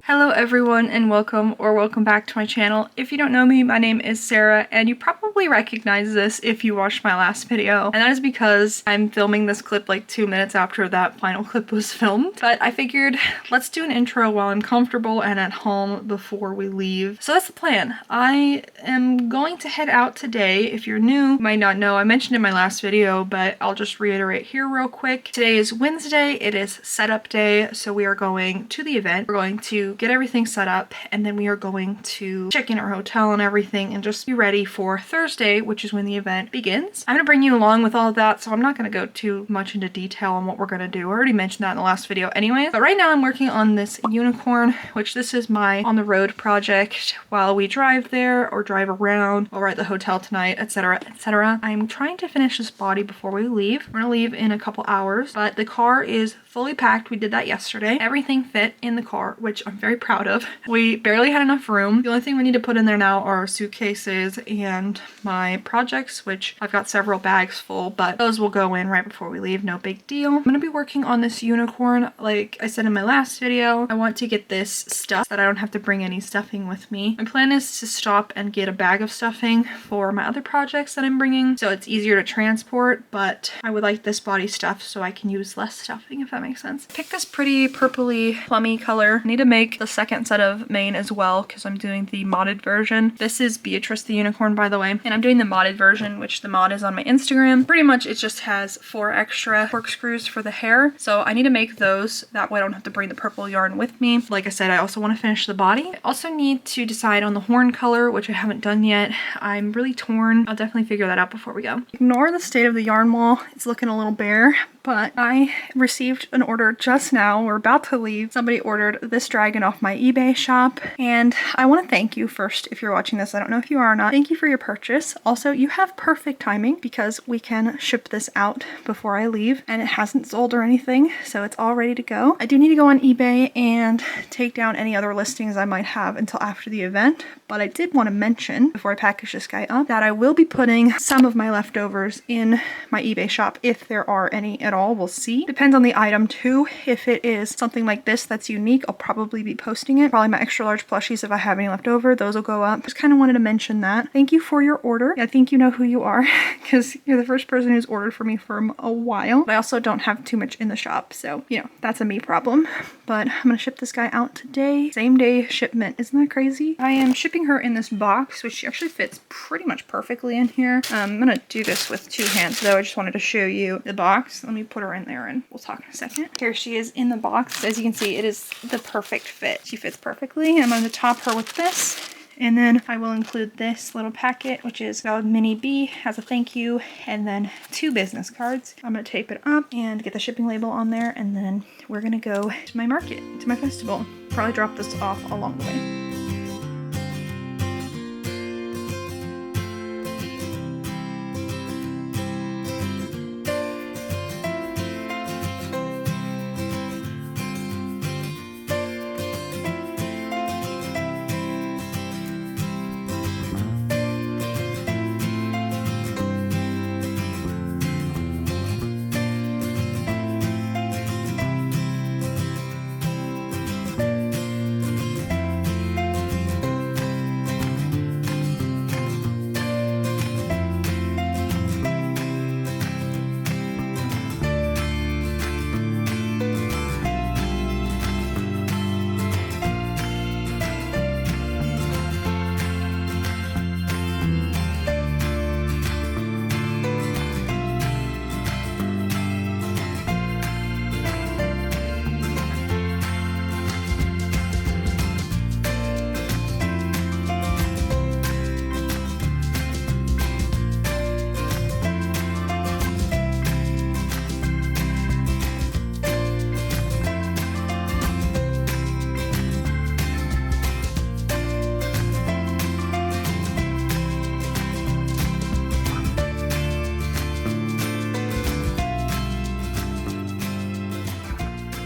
Hello everyone and welcome back to my channel. If you don't know me, my name is Sarah and you probably recognize this if you watched my last video. And that is because I'm filming this clip like 2 minutes after that final clip was filmed. But I figured let's do an intro while I'm comfortable and at home before we leave. So that's the plan. I am going to head out today. If you're new, you might not know, I mentioned in my last video, but I'll just reiterate here real quick. Today is Wednesday. It is setup day. So we are going to the event. We're going to get everything set up and then we are going to check in our hotel and everything and just be ready for Thursday, which is when the event begins. I'm gonna bring you along with all of that, so I'm not gonna go too much into detail on what we're gonna do. I already mentioned that in the last video anyways, but right now I'm working on this unicorn, which this is my on the road project while we drive there or drive around or we're at the hotel tonight, etc, etc. I'm trying to finish this body before we leave. We're gonna leave in a couple hours, but the car is fully packed. We did that yesterday. Everything fit in the car, which I'm very proud of. We barely had enough room. The only thing we need to put in there now are suitcases and my projects, which I've got several bags full, but those will go in right before we leave. No big deal. I'm gonna be working on this unicorn. Like I said in my last video, I want to get this stuff so that I don't have to bring any stuffing with me. My plan is to stop and get a bag of stuffing for my other projects that I'm bringing, so it's easier to transport, but I would like this body stuff so I can use less stuffing, if that makes sense. Pick this pretty purpley plummy color. I need to make the second set of mane as well because I'm doing the modded version. This is Beatrice the unicorn, by the way, and I'm doing the modded version, which the mod is on my Instagram. Pretty much it just has 4 extra corkscrews for the hair, so I need to make those. That way I don't have to bring the purple yarn with me. Like I said, I also want to finish the body. I also need to decide on the horn color, which I haven't done yet. I'm really torn. I'll definitely figure that out before we go. Ignore the state of the yarn wall. It's looking a little bare, but I received an order just now. We're about to leave. Somebody ordered this dragon off my eBay shop, and I want to thank you first if you're watching this. I don't know if you are or not. Thank you for your purchase. Also, you have perfect timing because we can ship this out before I leave, and it hasn't sold or anything, so it's all ready to go. I do need to go on eBay and take down any other listings I might have until after the event, but I did want to mention before I package this guy up that I will be putting some of my leftovers in my eBay shop if there are any at all. We'll see. Depends on the item too. If it is something like this that's unique, I'll probably be posting it. Probably my extra large plushies if I have any left over. Those will go up. Just kind of wanted to mention that. Thank you for your order. I think you know who you are because you're the first person who's ordered for me for a while. But I also don't have too much in the shop, so you know, that's a me problem. But I'm gonna ship this guy out today. Same day shipment. Isn't that crazy? I am shipping her in this box, which she actually fits pretty much perfectly in here. I'm gonna do this with 2 hands though. I just wanted to show you the box. Let me put her in there and we'll talk in a second. Here she is in the box. As you can see, it is the perfect fit. She fits perfectly. I'm going to top her with this. And then I will include this little packet, which is a mini B as a thank you, and then 2 business cards. I'm going to tape it up and get the shipping label on there, and then we're going to go to my market, to my festival. Probably drop this off along the way.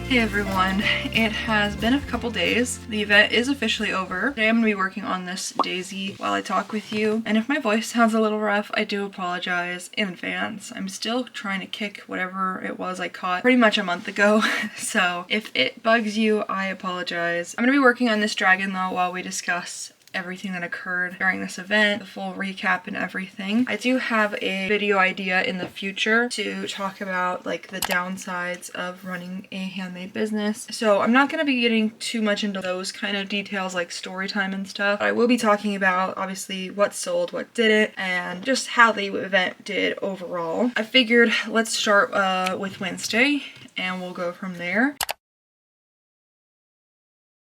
Hey everyone, it has been a couple days. The event is officially over. Today I'm going to be working on this daisy while I talk with you, and if my voice sounds a little rough, I do apologize in advance. I'm still trying to kick whatever it was I caught pretty much a month ago, so if it bugs you, I apologize. I'm going to be working on this dragon though while we discuss everything that occurred during this event, the full recap and everything. I do have a video idea in the future to talk about like the downsides of running a handmade business. So I'm not going to be getting too much into those kind of details like story time and stuff. But I will be talking about obviously what sold, what didn't, and just how the event did overall. I figured let's start with Wednesday and we'll go from there.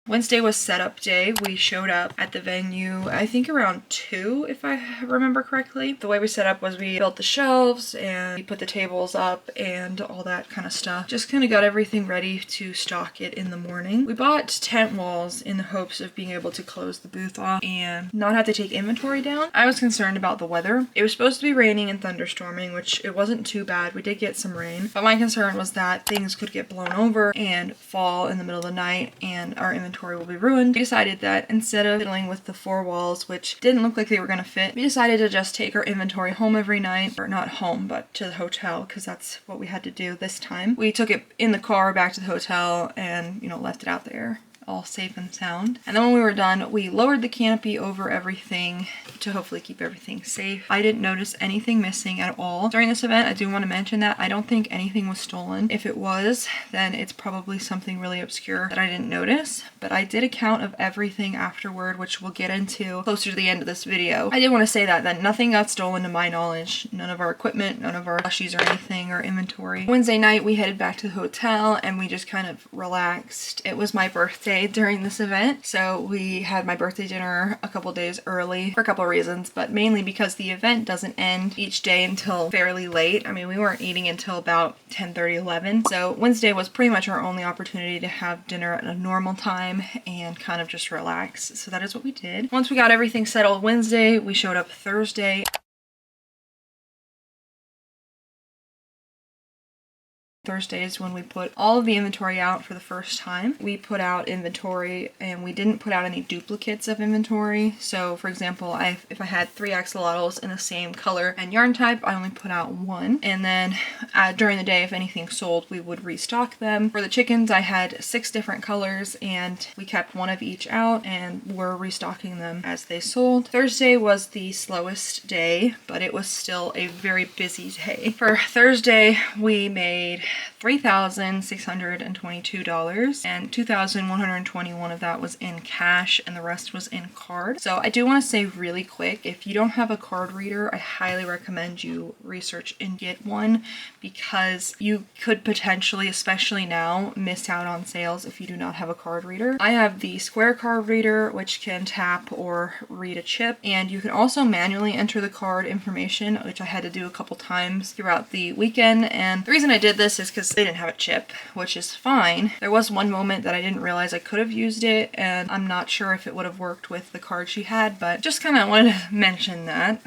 Wednesday was setup day. We showed up at the venue, I think around 2, if I remember correctly. The way we set up was we built the shelves and we put the tables up and all that kind of stuff. Just kind of got everything ready to stock it in the morning. We bought tent walls in the hopes of being able to close the booth off and not have to take inventory down. I was concerned about the weather. It was supposed to be raining and thunderstorming, which it wasn't too bad. We did get some rain, but my concern was that things could get blown over and fall in the middle of the night and our inventory will be ruined. We decided that instead of fiddling with the 4 walls, which didn't look like they were going to fit, we decided to just take our inventory home every night, or not home, but to the hotel, because that's what we had to do this time. We took it in the car back to the hotel and, you know, left it out there, all safe and sound. And then when we were done, we lowered the canopy over everything to hopefully keep everything safe. I didn't notice anything missing at all during this event. I do want to mention that I don't think anything was stolen. If it was, then it's probably something really obscure that I didn't notice, but I did a count of everything afterward, which we'll get into closer to the end of this video. I did want to say that nothing got stolen to my knowledge. None of our equipment, none of our plushies or anything, or inventory. Wednesday night, we headed back to the hotel and we just kind of relaxed. It was my birthday during this event, so we had my birthday dinner a couple days early for a couple of reasons, but mainly because the event doesn't end each day until fairly late. I mean, we weren't eating until about 10:30, 11, so Wednesday was pretty much our only opportunity to have dinner at a normal time and kind of just relax. So that is what we did. Once we got everything settled Wednesday, we showed up Thursday. Thursdays when we put all of the inventory out for the first time. We put out inventory and we didn't put out any duplicates of inventory. So for example, if I had 3 axolotls in the same color and yarn type, I only put out 1. And then during the day, if anything sold, we would restock them. For the chickens, I had 6 different colors and we kept 1 of each out and were restocking them as they sold. Thursday was the slowest day, but it was still a very busy day. For Thursday, we made $3,622 and $2,121 of that was in cash and the rest was in card. So I do want to say really quick, if you don't have a card reader, I highly recommend you research and get one, because you could potentially, especially now, miss out on sales if you do not have a card reader. I have the Square card reader, which can tap or read a chip, and you can also manually enter the card information, which I had to do a couple times throughout the weekend. And the reason I did this is because they didn't have a chip, which is fine. There was one moment that I didn't realize I could have used it, and I'm not sure if it would have worked with the card she had, but just kind of wanted to mention that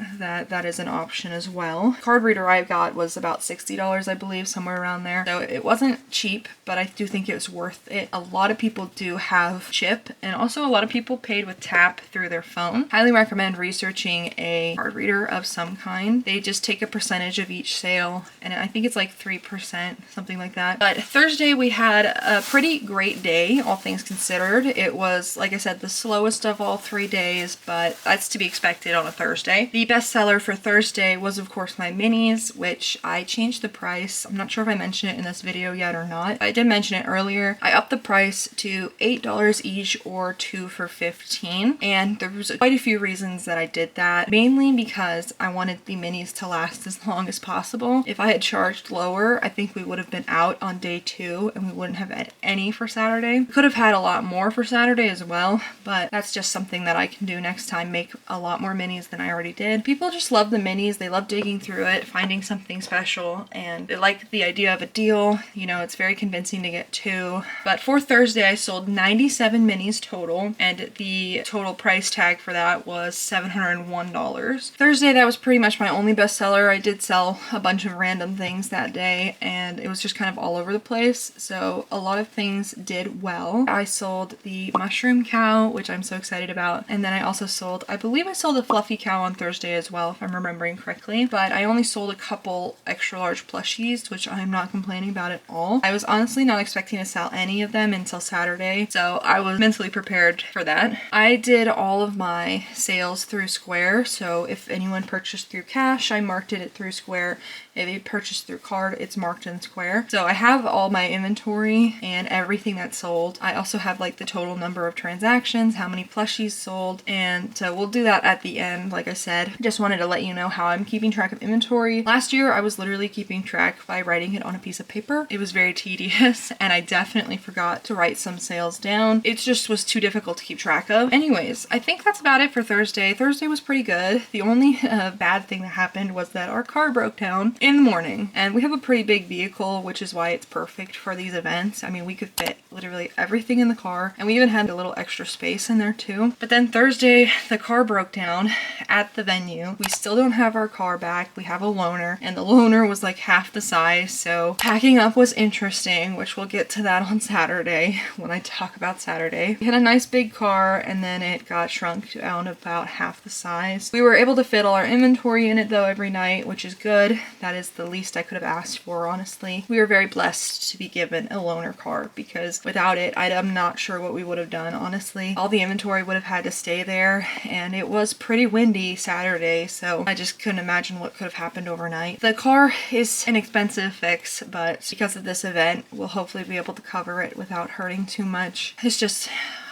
is an option as well. Card reader I got was about $60, I believe, somewhere around there. So it wasn't cheap, but I do think it was worth it. A lot of people do have chip, and also a lot of people paid with tap through their phone. Highly recommend researching a card reader of some kind. They just take a percentage of each sale, and I think it's like 3%, something like that. But Thursday we had a pretty great day, all things considered. It was, like I said, the slowest of all 3 days, but that's to be expected on a Thursday. The best seller for Thursday was of course my minis, which I changed the price. I'm not sure if I mentioned it in this video yet or not. I did mention it earlier. I upped the price to $8 each or 2 for $15, and there was quite a few reasons that I did that. Mainly because I wanted the minis to last as long as possible. If I had charged lower, I think we would have been out on day 2 and we wouldn't have had any for Saturday. We could have had a lot more for Saturday as well, but that's just something that I can do next time, make a lot more minis than I already did. People just love the minis. They love digging through it, finding something special, and they like the idea of a deal. You know, it's very convincing to get 2. But for Thursday, I sold 97 minis total, and the total price tag for that was $701. Thursday, that was pretty much my only bestseller. I did sell a bunch of random things that day, and it was just just kind of all over the place. So a lot of things did well. I sold the mushroom cow, which I'm so excited about. And then I also sold, I believe I sold a fluffy cow on Thursday as well, if I'm remembering correctly. But I only sold a couple extra large plushies, which I'm not complaining about at all. I was honestly not expecting to sell any of them until Saturday, so I was mentally prepared for that. I did all of my sales through Square, so if anyone purchased through cash, I marked it through Square. If you purchased through card, it's marked in Square. So I have all my inventory and everything that's sold. I also have like the total number of transactions, how many plushies sold, and so we'll do that at the end. Like I said, just wanted to let you know how I'm keeping track of inventory. Last year, I was literally keeping track by writing it on a piece of paper. It was very tedious, and I definitely forgot to write some sales down. It just was too difficult to keep track of. Anyways, I think that's about it for Thursday. Thursday was pretty good. The only bad thing that happened was that our car broke down in the morning, and we have a pretty big vehicle, which is why it's perfect for these events. I mean, we could fit literally everything in the car, and we even had a little extra space in there too. But then Thursday, the car broke down at the venue. We still don't have our car back. We have a loaner, and the loaner was like half the size, so packing up was interesting, which we'll get to that on Saturday when I talk about Saturday. We had a nice big car, and then it got shrunk down about half the size. We were able to fit all our inventory in it though every night, which is good. That is the least I could have asked for, honestly. We were very blessed to be given a loaner car, because without it, I'm not sure what we would have done, honestly. All the inventory would have had to stay there, and it was pretty windy Saturday, so I just couldn't imagine what could have happened overnight. The car is an expensive fix, but because of this event, we'll hopefully be able to cover it without hurting too much. It's just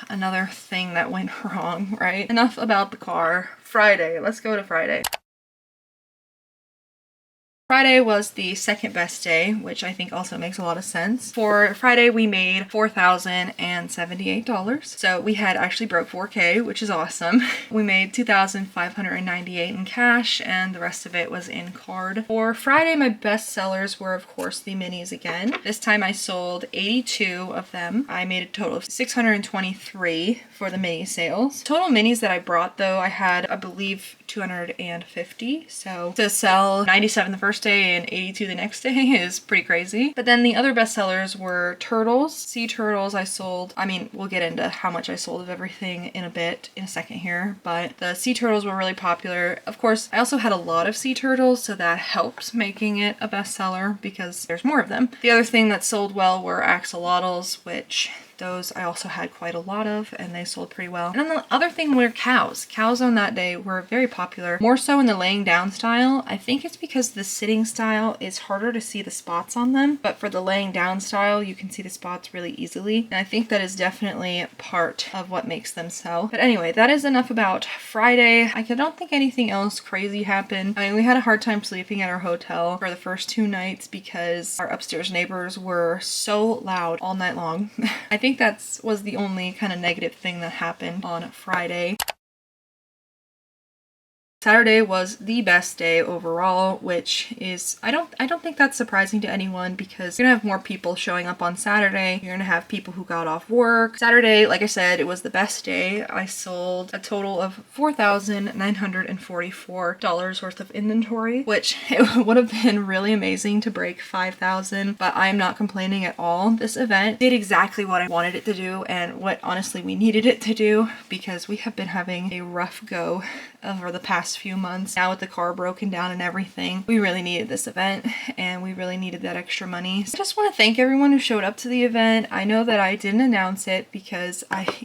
another thing that went wrong, right? Enough about the car. Friday, let's go to Friday. Friday was the second best day, which I think also makes a lot of sense. For Friday, we made $4,078. So we had actually broke 4K, which is awesome. We made $2,598 in cash, and the rest of it was in card. For Friday, my best sellers were, of course, the minis again. This time I sold 82 of them. I made a total of 623 for the mini sales. Total minis that I brought, though, I had, I believe, 250. So to sell 97 the first day and 82 the next day is pretty crazy. But then the other best sellers were turtles. Sea turtles I sold. I mean, we'll get into how much I sold of everything in a second here, but the sea turtles were really popular. Of course, I also had a lot of sea turtles, so that helps making it a bestseller because there's more of them. The other thing that sold well were axolotls, which those I also had quite a lot of, and they sold pretty well. And then the other thing were cows. Cows on that day were very popular, more so in the laying down style. I think it's because the sitting style is harder to see the spots on them, but for the laying down style, you can see the spots really easily. And I think that is definitely part of what makes them sell. But anyway, that is enough about Friday. I don't think anything else crazy happened. I mean, we had a hard time sleeping at our hotel for the first 2 nights because our upstairs neighbors were so loud all night long. I think that was the only kind of negative thing that happened on Friday. Saturday was the best day overall, which is, I don't think that's surprising to anyone because you're gonna have more people showing up on Saturday. You're gonna have people who got off work. Saturday, like I said, it was the best day. I sold a total of $4,944 worth of inventory, which it would have been really amazing to break 5,000, but I'm not complaining at all. This event did exactly what I wanted it to do and what honestly we needed it to do because we have been having a rough go over the past few months. Now with the car broken down and everything, we really needed this event and we really needed that extra money. So I just want to thank everyone who showed up to the event. I know that I didn't announce it because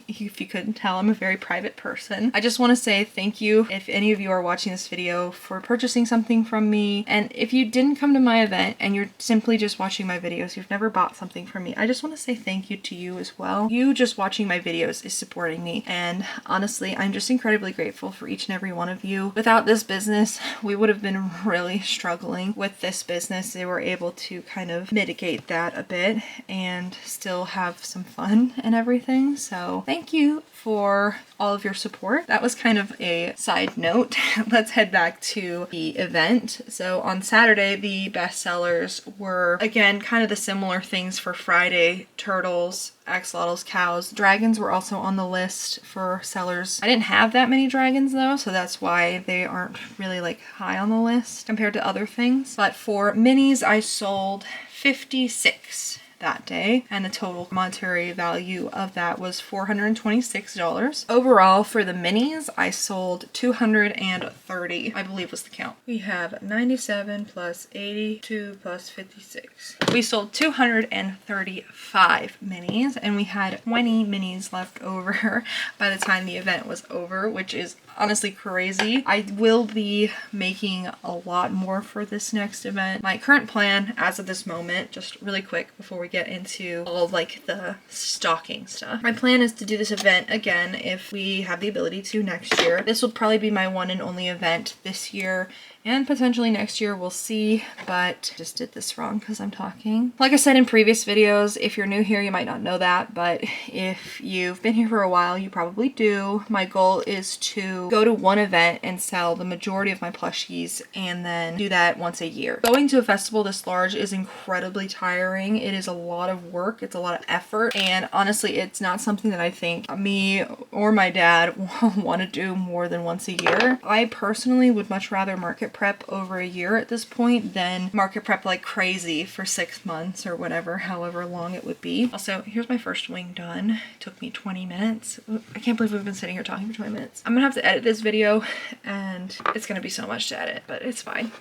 if you couldn't tell, I'm a very private person. I just want to say thank you if any of you are watching this video for purchasing something from me. And if you didn't come to my event and you're simply just watching my videos, you've never bought something from me, I just want to say thank you to you as well. You just watching my videos is supporting me, and honestly, I'm just incredibly grateful for each and every one of you. Without this business, we would have been really struggling. With this business, they were able to kind of mitigate that a bit and still have some fun and everything. So thank you for all of your support. That was kind of a side note. Let's head back to the event. So on Saturday, the best sellers were, again, kind of the similar things for Friday: turtles, axolotls, cows. Dragons were also on the list for sellers. I didn't have that many dragons though, so that's why they aren't really like high on the list compared to other things. But for minis, I sold $56 that day, and the total monetary value of that was $426. Overall, for the minis, I sold 230, I believe was the count. We have 97 plus 82 plus 56. We sold 235 minis, and we had 20 minis left over by the time the event was over, which is honestly crazy. I will be making a lot more for this next event. My current plan as of this moment, just really quick before we get into all of like the stocking stuff. My plan is to do this event again if we have the ability to next year. This will probably be my one and only event this year, and potentially next year, we'll see, but just did this wrong because I'm talking. Like I said in previous videos, if you're new here, you might not know that, but if you've been here for a while, you probably do. My goal is to go to one event and sell the majority of my plushies and then do that once a year. Going to a festival this large is incredibly tiring. It is a lot of work, it's a lot of effort, and honestly, it's not something that I think me or my dad want to do more than once a year. I personally would much rather market prep over a year at this point than market prep like crazy for 6 months or whatever, however long it would be. Also, here's my first wing done. It took me 20 minutes. I can't believe we've been sitting here talking for 20 minutes. I'm gonna have to edit this video and it's gonna be so much to edit, but it's fine.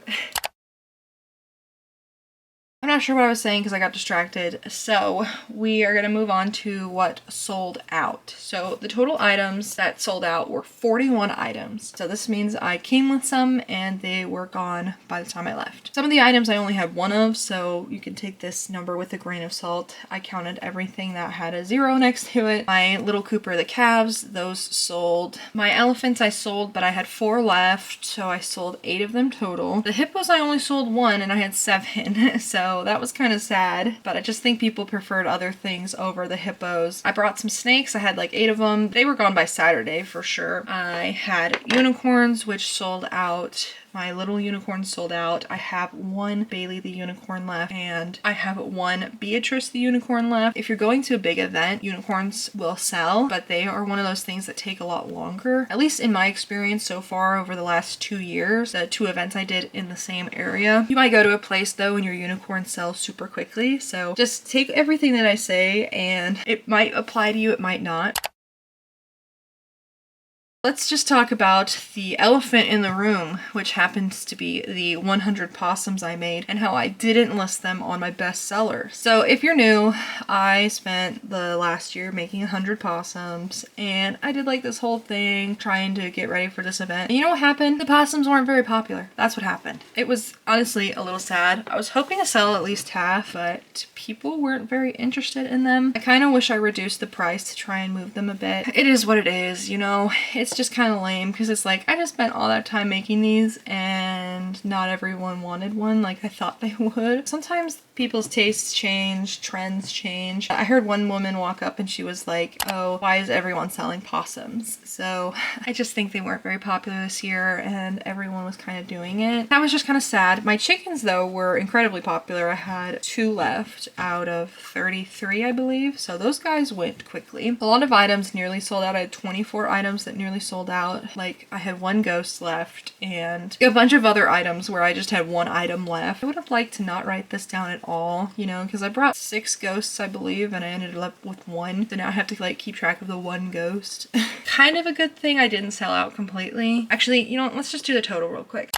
I'm not sure what I was saying because I got distracted. So we are going to move on to what sold out. So the total items that sold out were 41 items. So this means I came with some and they were gone by the time I left. Some of the items I only had one of, so you can take this number with a grain of salt. I counted everything that had a 0 next to it. My little Cooper, the calves, those sold. My elephants I sold, but I had 4 left, so I sold 8 of them total. The hippos I only sold 1 and I had 7, so that was kind of sad, but I just think people preferred other things over the hippos. I brought some snakes. I had like 8 of them. They were gone by Saturday for sure. I had unicorns, which sold out. My little unicorn sold out. I have 1 Bailey the unicorn left, and I have 1 Beatrice the unicorn left. If you're going to a big event, unicorns will sell, but they are one of those things that take a lot longer. At least in my experience so far over the last 2 years, the 2 events I did in the same area. You might go to a place though and your unicorn sells super quickly, so just take everything that I say and it might apply to you, it might not. Let's just talk about the elephant in the room, which happens to be the 100 possums I made and how I didn't list them on my bestseller. So if you're new, I spent the last year making 100 possums and I did like this whole thing trying to get ready for this event. And you know what happened? The possums weren't very popular. That's what happened. It was honestly a little sad. I was hoping to sell at least half, but people weren't very interested in them. I kind of wish I reduced the price to try and move them a bit. It is what it is, you know? It's just kind of lame because it's like I just spent all that time making these and not everyone wanted one like I thought they would. Sometimes people's tastes change, trends change. I heard one woman walk up and she was like, oh, why is everyone selling possums? So I just think they weren't very popular this year and everyone was kind of doing it. That was just kind of sad. My chickens though were incredibly popular. I had 2 left out of 33, I believe. So those guys went quickly. A lot of items nearly sold out. I had 24 items that nearly sold out. Like I had 1 ghost left and a bunch of other items where I just had 1 item left. I would have liked to not write this down at all, you know, because I brought 6 ghosts, I believe, and I ended up with 1. So now I have to like keep track of the 1 ghost. Kind of a good thing I didn't sell out completely. Actually, you know what? Let's just do the total real quick.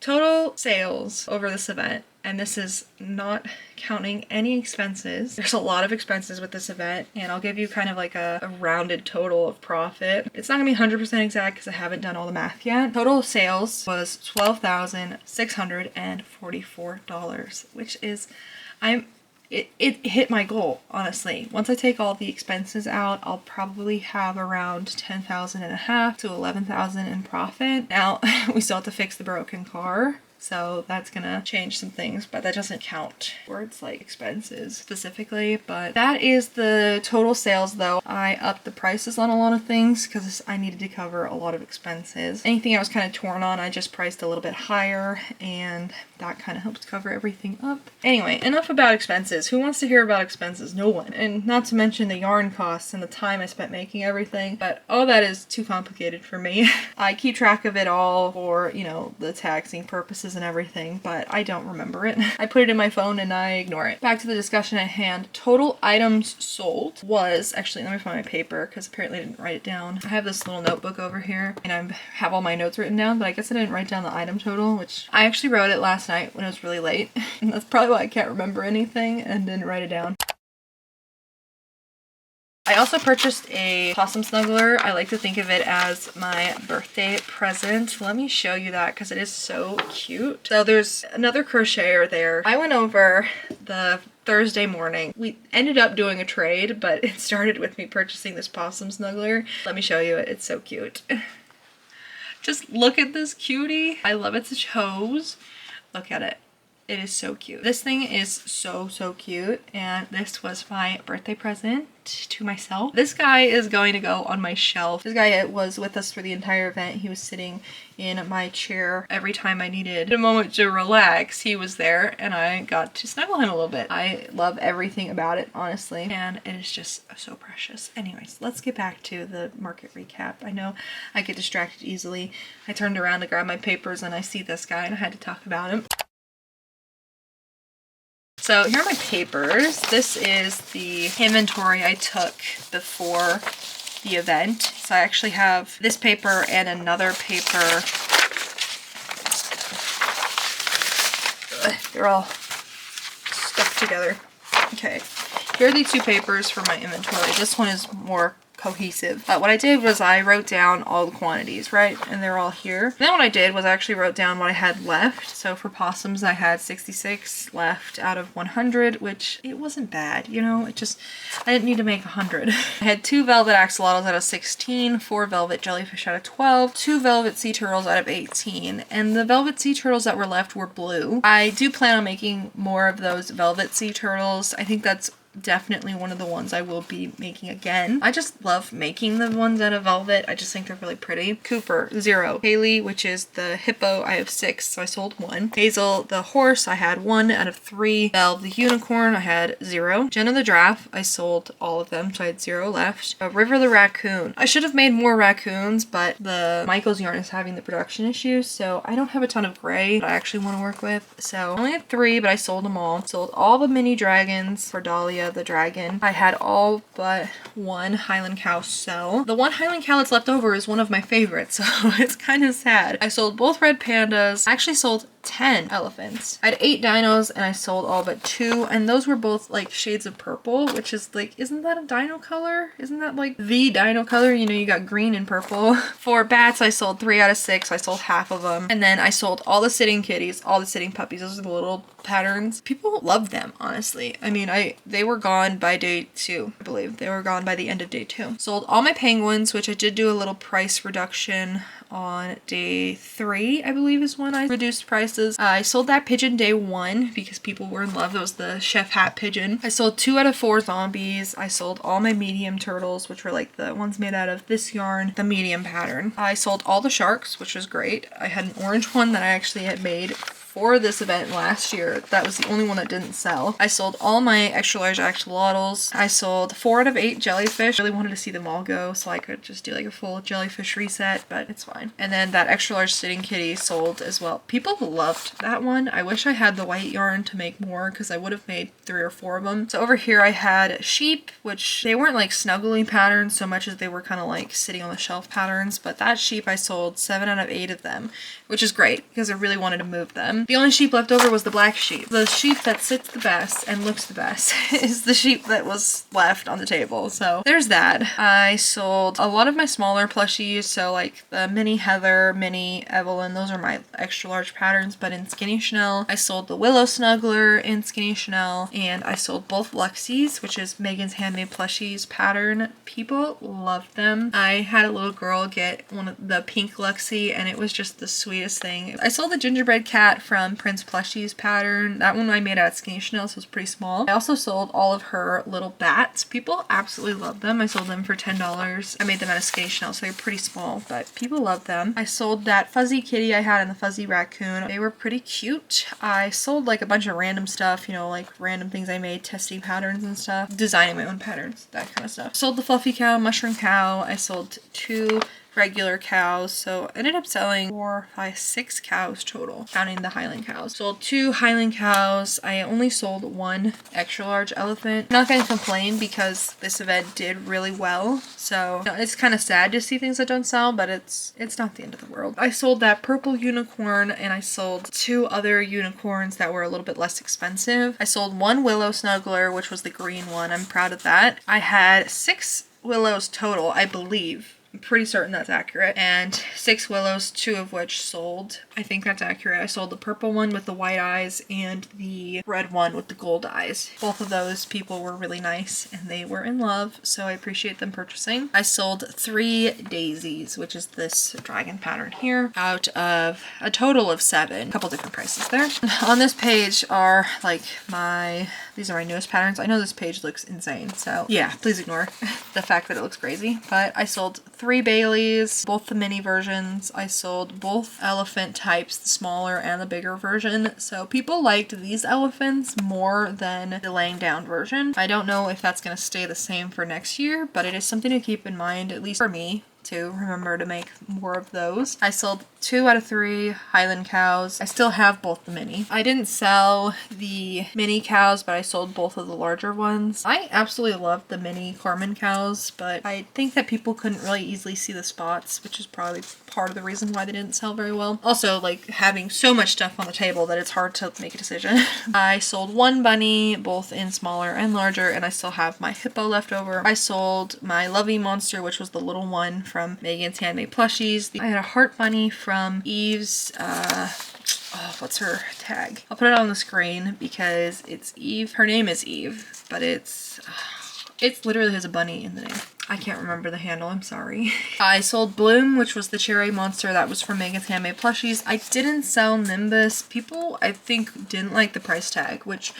Total sales over this event, and this is not counting any expenses. There's a lot of expenses with this event, and I'll give you kind of like a rounded total of profit. It's not gonna be 100% exact because I haven't done all the math yet. Total sales was $12,644, which is, it hit my goal, honestly. Once I take all the expenses out, I'll probably have around $10,500 to $11,000 in profit. Now, we still have to fix the broken car, so that's gonna change some things, but that doesn't count towards like expenses specifically. But that is the total sales though. I upped the prices on a lot of things because I needed to cover a lot of expenses. Anything I was kind of torn on, I just priced a little bit higher, and that kind of helps cover everything up. Anyway, enough about expenses. Who wants to hear about expenses? No one. And not to mention the yarn costs and the time I spent making everything, but all that is too complicated for me. I keep track of it all for, you know, the taxing purposes and everything, but I don't remember it. I put it in my phone and I ignore it. Back to the discussion at hand. Total items sold was, actually, let me find my paper because apparently I didn't write it down. I have this little notebook over here and I have all my notes written down, but I guess I didn't write down the item total, which I actually wrote it last night when it was really late. And that's probably why I can't remember anything and didn't write it down. I also purchased a possum snuggler. I like to think of it as my birthday present. Let me show you that because it is so cute. So there's another crocheter there. I went over the Thursday morning. We ended up doing a trade, but it started with me purchasing this possum snuggler. Let me show you it. It's so cute. Just look at this cutie. I love its toes. Look at it. It is so cute. This thing is so cute, and this was my birthday present to myself. This guy is going to go on my shelf. This guy was with us for the entire event. He was sitting in my chair every time I needed a moment to relax. He was there and I got to snuggle him a little bit. I love everything about it, honestly, and it is just so precious. Anyways, let's get back to the market recap. I know I get distracted easily. I turned around to grab my papers and I see this guy and I had to talk about him. So here are my papers. This is the inventory I took before the event. So I actually have this paper and another paper. They're all stuck together. Okay, here are the two papers for my inventory. This one is more cohesive. What I did was I wrote down all the quantities, right? And they're all here. And then what I did was I actually wrote down what I had left. So for possums, I had 66 left out of 100, which it wasn't bad, you know? It just, I didn't need to make 100. I had 2 velvet axolotls out of 16, 4 velvet jellyfish out of 12, 2 velvet sea turtles out of 18, and the velvet sea turtles that were left were blue. I do plan on making more of those velvet sea turtles. I think that's definitely one of the ones I will be making again. I just love making the ones out of velvet. I just think they're really pretty. Cooper, 0. Haley, which is the hippo, I have 6, so I sold 1. Hazel, the horse, I had 1 out of 3. Belle, the unicorn, I had 0. Jenna, the giraffe, I sold all of them, so I had 0 left. River, the raccoon. I should have made more raccoons, but the Michael's yarn is having the production issues, so I don't have a ton of gray that I actually want to work with. So I only had 3, but I sold them all. Sold all the mini dragons for Dahlia the dragon. I had all but 1 Highland cow sell. The 1 Highland cow that's left over is one of my favorites, so it's kind of sad. I sold both red pandas. I actually sold 10 elephants. I had 8 dinos and I sold all but 2, and those were both like shades of purple, which is like, isn't that a dino color? Isn't that like the dino color? You know, you got green and purple. For bats, I sold 3 out of 6. I sold half of them. And then I sold all the sitting kitties, all the sitting puppies. Those are the little patterns. People love them, honestly. I mean, they were gone by day 2, I believe. They were gone by the end of day 2. Sold all my penguins, which I did do a little price reduction on day 3, I believe is when I reduced prices. I sold that pigeon day 1 because people were in love. That was the chef hat pigeon. I sold 2 out of 4 zombies. I sold all my medium turtles, which were like the ones made out of this yarn, the medium pattern. I sold all the sharks, which was great. I had an orange one that I actually had made for this event last year. That was the only one that didn't sell. I sold all my extra large axolotls. I sold 4 out of 8 jellyfish. I really wanted to see them all go so I could just do like a full jellyfish reset, but it's fine. And then that extra large sitting kitty sold as well. People loved that one. I wish I had the white yarn to make more because I would have made 3 or 4 of them. So over here I had sheep, which they weren't like snuggly patterns so much as they were kind of like sitting on the shelf patterns, but that sheep I sold 7 out of 8 of them, which is great because I really wanted to move them. The only sheep left over was the black sheep. The sheep that sits the best and looks the best is the sheep that was left on the table. So there's that. I sold a lot of my smaller plushies, so like the mini Heather, mini Evelyn, those are my extra large patterns, but in Skinny Chanel. I sold the Willow Snuggler in Skinny Chanel, and I sold both Luxies, which is Megan's Handmade Plushies pattern. People loved them. I had a little girl get one of the pink Luxie, and it was just the sweetest thing. I sold the gingerbread cat from Prince Plushies pattern. That one I made out of skinny Chanel, so it's pretty small. I also sold all of her little bats. People absolutely love them. I sold them for $10. I made them out of skinny Chanel, so they're pretty small, but people love them. I sold that fuzzy kitty I had and the fuzzy raccoon. They were pretty cute. I sold like a bunch of random stuff, you know, like random things I made, testing patterns and stuff, designing my own patterns, that kind of stuff. Sold the fluffy cow, mushroom cow. I sold 2 regular cows, so I ended up selling 4, 5, 6 cows total, counting the Highland cows. Sold 2 Highland cows. I only sold 1 extra large elephant. I'm not gonna complain because this event did really well, so you know, it's kind of sad to see things that don't sell, but it's not the end of the world. I sold that purple unicorn, and I sold 2 other unicorns that were a little bit less expensive. I sold 1 Willow snuggler, which was the green one. I'm proud of that. I had 6 Willows total, I believe. I'm pretty certain that's accurate. And 6 Willows, 2 of which sold. I think that's accurate. I sold the purple one with the white eyes and the red one with the gold eyes. Both of those people were really nice and they were in love, so I appreciate them purchasing. I sold 3 daisies, which is this dragon pattern here, out of a total of 7. A couple different prices there. On this page are like these are my newest patterns. I know this page looks insane, so yeah, please ignore the fact that it looks crazy. But I sold 3 Baileys, both the mini versions. I sold both elephant types, the smaller and the bigger version. So people liked these elephants more than the laying down version. I don't know if that's going to stay the same for next year, but it is something to keep in mind, at least for me, to remember to make more of those. I sold 2 out of 3 Highland cows. I still have both the mini. I didn't sell the mini cows, but I sold both of the larger ones. I absolutely loved the mini Carmen cows, but I think that people couldn't really easily see the spots, which is probably part of the reason why they didn't sell very well. Also, like having so much stuff on the table that it's hard to make a decision. I sold 1 bunny, both in smaller and larger, and I still have my hippo left over. I sold my Lovey monster, which was the little one from Megan's Handmade Plushies. I had a heart bunny from Eve's, what's her tag? I'll put it on the screen because it's Eve. Her name is Eve, but it's literally has a bunny in the name. I can't remember the handle, I'm sorry. I sold Bloom, which was the cherry monster that was from Megan's Handmade Plushies. I didn't sell Nimbus. People, I think, didn't like the price tag, which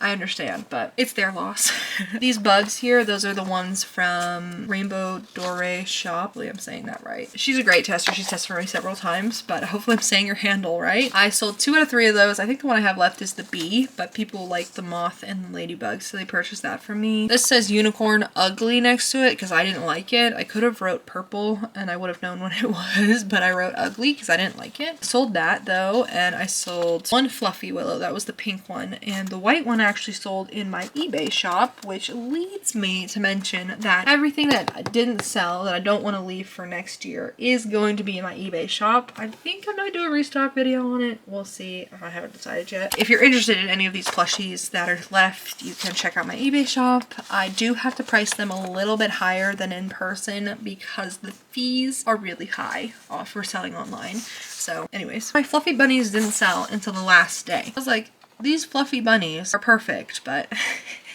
I understand, but it's their loss. These bugs here, those are the ones from Rainbow Dore Shop. Hopefully I'm saying that right. She's a great tester. She's tested for me several times, but hopefully I'm saying her handle right. I sold 2 out of 3 of those. I think the one I have left is the bee, but people like the moth and the ladybug, so they purchased that from me. This says Unicorn Ugly next to it because I didn't like it. I could have wrote purple and I would have known what it was, but I wrote ugly because I didn't like it. Sold that though, and I sold 1 fluffy willow. That was the pink one, and the white one actually sold in my eBay shop, which leads me to mention that everything that I didn't sell that I don't want to leave for next year is going to be in my eBay shop. I think I'm going to do a restock video on it. We'll see. I haven't decided yet. If you're interested in any of these plushies that are left, you can check out my eBay shop. I do have to price them a little bit higher than in person because the fees are really high for selling online. So anyways, my fluffy bunnies didn't sell until the last day. I was like, these fluffy bunnies are perfect, but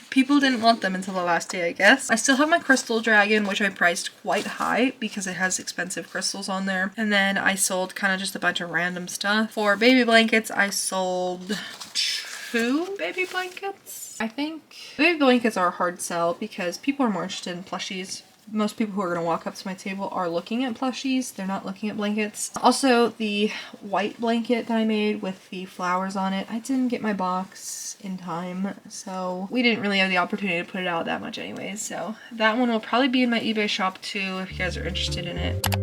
people didn't want them until the last day, I guess. I still have my crystal dragon, which I priced quite high because it has expensive crystals on there. And then I sold kind of just a bunch of random stuff. For baby blankets, I sold 2 baby blankets, I think. Baby blankets are a hard sell because people are more interested in plushies. Most people who are going to walk up to my table are looking at plushies. They're not looking at blankets. Also, the white blanket that I made with the flowers on it, I didn't get my box in time, so we didn't really have the opportunity to put it out that much anyways. So that one will probably be in my eBay shop too if you guys are interested in it.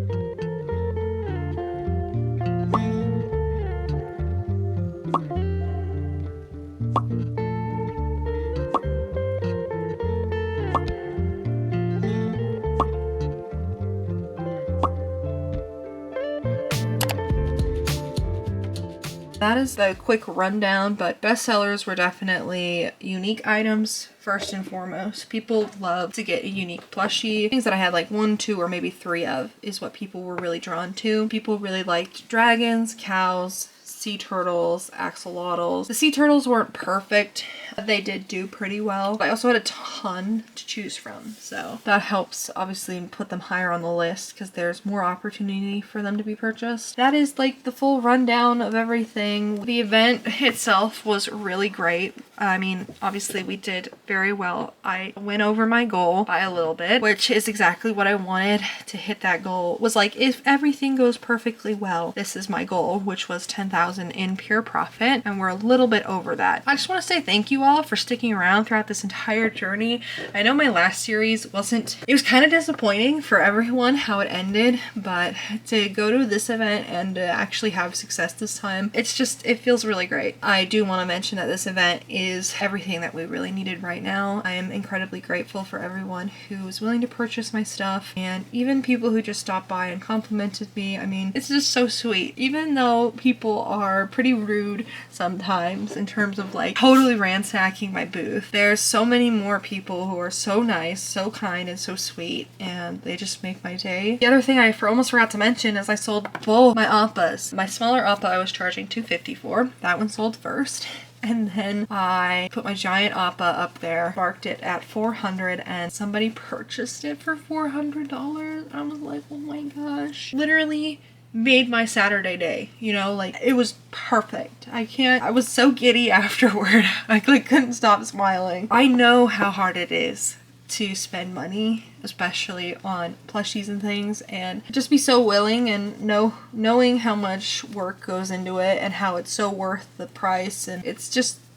That is the quick rundown, but bestsellers were definitely unique items first and foremost. People love to get a unique plushie. Things that I had like 1, 2, or maybe 3 of is what people were really drawn to. People really liked dragons, cows, sea turtles, axolotls. The sea turtles weren't perfect. they did do pretty well. I also had a ton to choose from, so that helps obviously put them higher on the list because there's more opportunity for them to be purchased. That is like the full rundown of everything. The event itself was really great. I mean, obviously we did very well. I went over my goal by a little bit, which is exactly what I wanted. To hit that goal was like, if everything goes perfectly well, this is my goal, which was 10,000 in pure profit, and we're a little bit over that. I just want to say thank you all for sticking around throughout this entire journey. I know my last series it was kind of disappointing for everyone how it ended, but to go to this event and to actually have success this time, it feels really great. I do want to mention that this event is everything that we really needed right now. I am incredibly grateful for everyone who was willing to purchase my stuff, and even people who just stopped by and complimented me. I mean, it's just so sweet. Even though people are pretty rude sometimes in terms of like totally ransacking my booth, there's so many more people who are so nice, so kind, and so sweet, and they just make my day. The other thing I almost forgot to mention is I sold both my appas. My smaller appa I was charging $250 for. That one sold first. And then I put my giant appa up there, marked it at $400, and somebody purchased it for $400. I was like, oh my gosh. Literally made my Saturday day, you know, like it was perfect. I was so giddy afterward. I couldn't stop smiling. I know how hard it is to spend money, especially on plushies and things, and just be so willing and knowing how much work goes into it and how it's so worth the price, and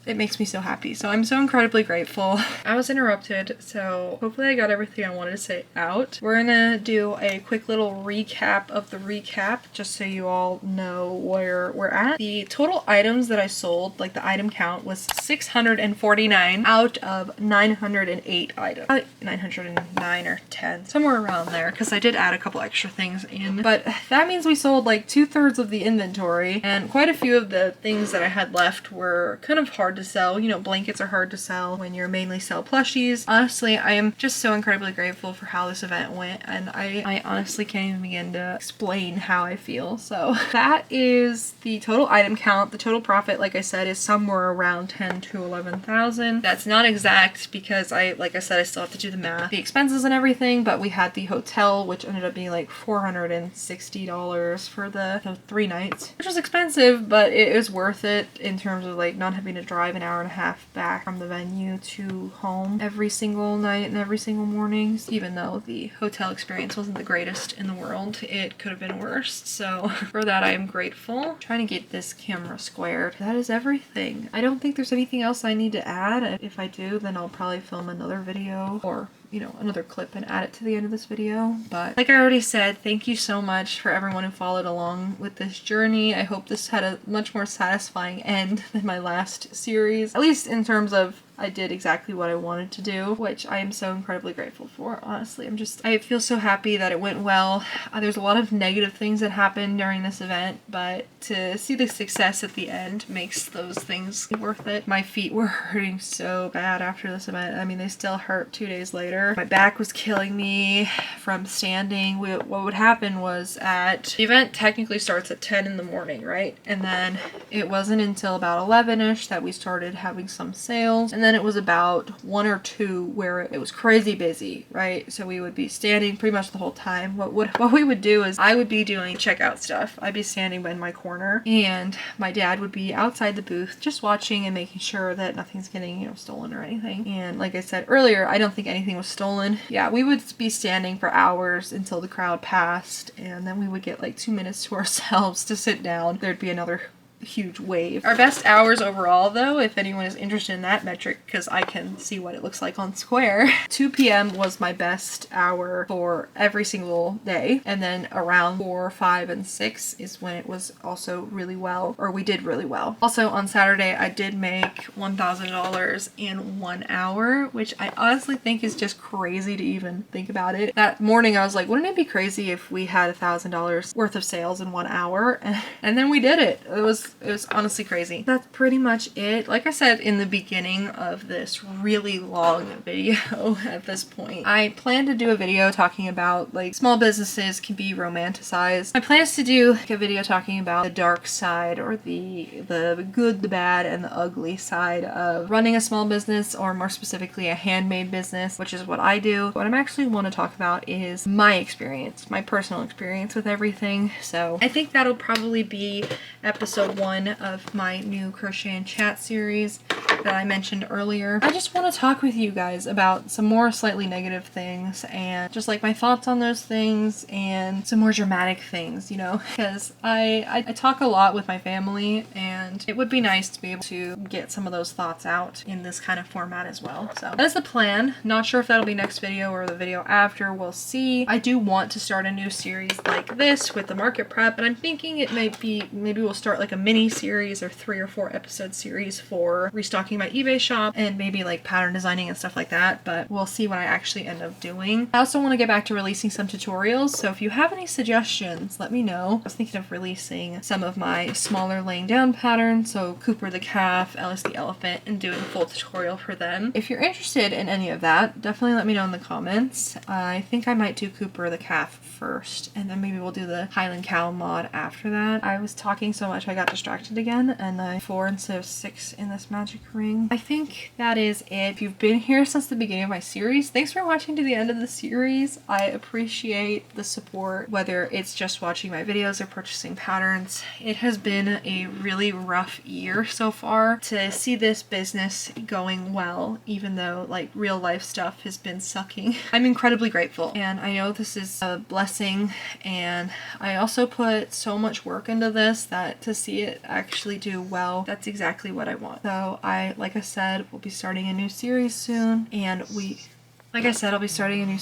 it makes me so happy. So I'm so incredibly grateful. I was interrupted, so hopefully I got everything I wanted to say out. We're gonna do a quick little recap of the recap, just so you all know where we're at. The total items that I sold, like the item count, was 649 out of 908 items. 909 or 10, somewhere around there, because I did add a couple extra things in. But that means we sold like 2/3 of the inventory, and quite a few of the things that I had left were kind of hard to sell. You know, blankets are hard to sell when you're mainly sell plushies. Honestly, I am just so incredibly grateful for how this event went, and I honestly can't even begin to explain how I feel. So that is the total item count. The total profit, like I said, is somewhere around 10 to 11,000. That's not exact because like I said, I still have to do the math, the expenses and everything, but we had the hotel, which ended up being like $460 for the 3 nights, which was expensive, but it was worth it in terms of like not having to drive an hour and a half back from the venue to home every single night and every single morning. Even though the hotel experience wasn't the greatest in the world, it could have been worse. So for that, I am grateful. I'm trying to get this camera squared. That is everything. I don't think there's anything else I need to add. If I do, then I'll probably film another video or, you know, another clip and add it to the end of this video. But like I already said, thank you so much for everyone who followed along with this journey. I hope this had a much more satisfying end than my last series, at least in terms of I did exactly what I wanted to do, which I am so incredibly grateful for. Honestly, I feel so happy that it went well. There's a lot of negative things that happened during this event, but to see the success at the end makes those things worth it. My feet were hurting so bad after this event. I mean, they still hurt 2 days later. My back was killing me from standing. What would happen was the event technically starts at 10 in the morning, right? And then it wasn't until about 11ish that we started having some sales. And then it was about 1 or 2 where it was crazy busy, right? So we would be standing pretty much the whole time. What we would do is I would be doing checkout stuff. I'd be standing in my corner, and my dad would be outside the booth just watching and making sure that nothing's getting, you know, stolen or anything. And like I said earlier, I don't think anything was stolen. Yeah, we would be standing for hours until the crowd passed, and then we would get like 2 minutes to ourselves to sit down. There'd be another huge wave. Our best hours overall, though, if anyone is interested in that metric, because I can see what it looks like on Square, 2 p.m. was my best hour for every single day, and then around 4, 5, and 6 is when it was also really well, or we did really well. Also on Saturday, I did make $1,000 in 1 hour, which I honestly think is just crazy to even think about it. That morning I was like, wouldn't it be crazy if we had $1,000 worth of sales in 1 hour? And then we did it. It was was honestly crazy. That's pretty much it. Like I said in the beginning of this really long video at this point, I plan to do a video talking about like small businesses can be romanticized. My plan is to do like a video talking about the dark side or the good, the bad, and the ugly side of running a small business, or more specifically a handmade business, which is what I do. What I actually want to talk about is my experience, my personal experience with everything. So I think that'll probably be episode 1 of my new crochet and chat series that I mentioned earlier. I just want to talk with you guys about some more slightly negative things and just like my thoughts on those things and some more dramatic things, you know, because I talk a lot with my family and it would be nice to be able to get some of those thoughts out in this kind of format as well. So that is the plan. Not sure if that'll be next video or the video after. We'll see. I do want to start a new series like this with the market prep, but I'm thinking it might be, maybe we'll start like a mini series or 3 or 4 episode series for restocking my eBay shop and maybe like pattern designing and stuff like that, but we'll see what I actually end up doing. I also want to get back to releasing some tutorials, so if you have any suggestions, let me know. I was thinking of releasing some of my smaller laying down patterns, so Cooper the calf, Ellis the elephant, and doing a full tutorial for them. If you're interested in any of that, definitely let me know in the comments. I think I might do Cooper the calf first, and then maybe we'll do the Highland cow mod after that. I was talking so much I got distracted again, and I 4 instead of 6 in this magic ring. I think that is it. If you've been here since the beginning of my series, thanks for watching to the end of the series. I appreciate the support, whether it's just watching my videos or purchasing patterns. It has been a really rough year so far. To see this business going well, even though like real life stuff has been sucking, I'm incredibly grateful, and I know this is a blessing, and I also put so much work into this that to see it actually do well, that's exactly what I want. So like I said, we'll be starting a new series soon, and I'll be starting a new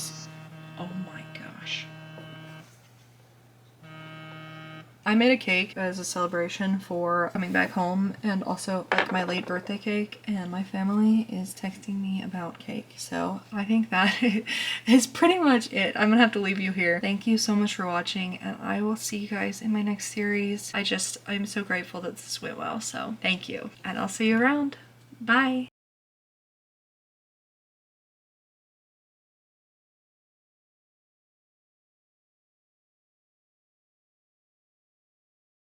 oh my gosh. I made a cake as a celebration for coming back home, and also like my late birthday cake, and my family is texting me about cake. So I think that is pretty much it. I'm gonna have to leave you here. Thank you so much for watching, and I will see you guys in my next series. I'm so grateful that this went well, so thank you, and I'll see you around. Bye!